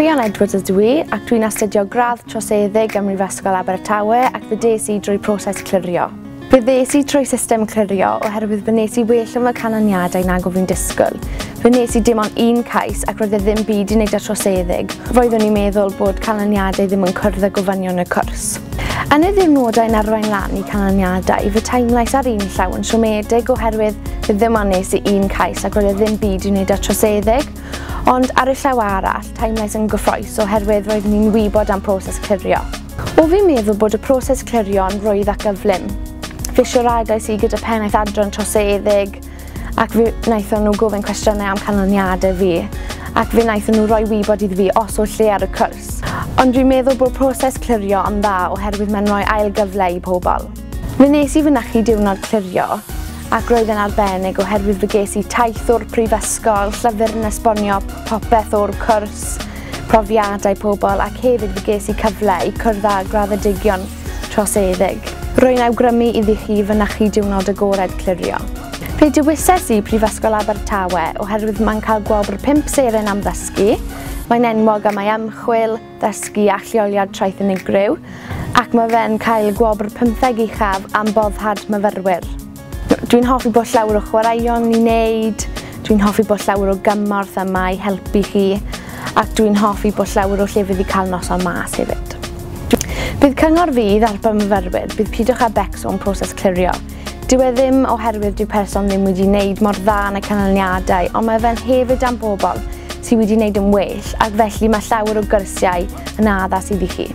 Ffion ydw i ac dwi'n astudio gradd troseddig ym Mhrifysgol Abertawe ac fe des i drwy proses clirio. Fe ddes i trwy system clirio oherwydd fe nes i well am y canlyniadau nag o fi'n disgwyl. Fe nes i dim ond un cais ac roedd e ddim byd i wneud â troseddig. Roeddwn i'n meddwl bod canlyniadau ddim yn cwrdd â gofynion y cwrs. Yn y ddiwrnodau'n arwain lan i canlyniadau, fe teimlais ar un llaw yn siomedig oherwydd fe ddim ond nes i un cais ac roedd e ddim byd i wneud â troseddig. Ond ar y llaw arall, teimlais yn gyffrous oherwydd roeddwn i'n wybod am proses clirio. O fi'n meddwl bod y proses clirio yn rwydd ac gyflym. Fe siaradais i gyda pennaeth adran troseddig ac fe wnaethon nhw gofyn cwestiynau am canlyniadau fi ac fe wnaethon nhw roi wybod iddi fi os o lle ar y cwrs. Ond dwi'n meddwl bod proses clirio yn dda oherwydd mae'n rhoi ail gyfle i pobl. Fe nes i fynychu diwrnod clirio ac roedd yn arbennig oherwydd fe ges i taith o'r Prifysgol, llyfr yn esbonio popeth o'r cwrs, profiadau pobl ac hefyd fe ges i cyfle i cwrdd â graddedigion troseddig. Rwy'n awgrymu iddi chi fynychu diwrnod agored clirio. Fe dewises i Prifysgol Abertawe oherwydd mae'n cael gwobr 5 seren am ddysgu, mae'n enwog am ei ymchwil, ddysgu a lleoliad traeth unigryw, ac mae fe'n cael gwobr 15 uchaf am boddhad myfyrwyr. Dwi'n hoffi bod llawer o chwaraeon i wneud, dwi'n hoffi bod llawer o gymorth yma i helpu chi, ac dwi'n hoffi bod llawer o llefydd i cael noson mas hefyd. Bydd cyngor fi i ddarpa myfyrwyr, bydd pidwch â becso yn proses clirio. Dyw e ddim oherwydd dyw person ddim wedi wneud mor dda yn y canlyniadau, ond mae fe'n hefyd am bobl sydd wedi wneud yn well, ac felly mae llawer o gyrsiau yn addas iddi chi.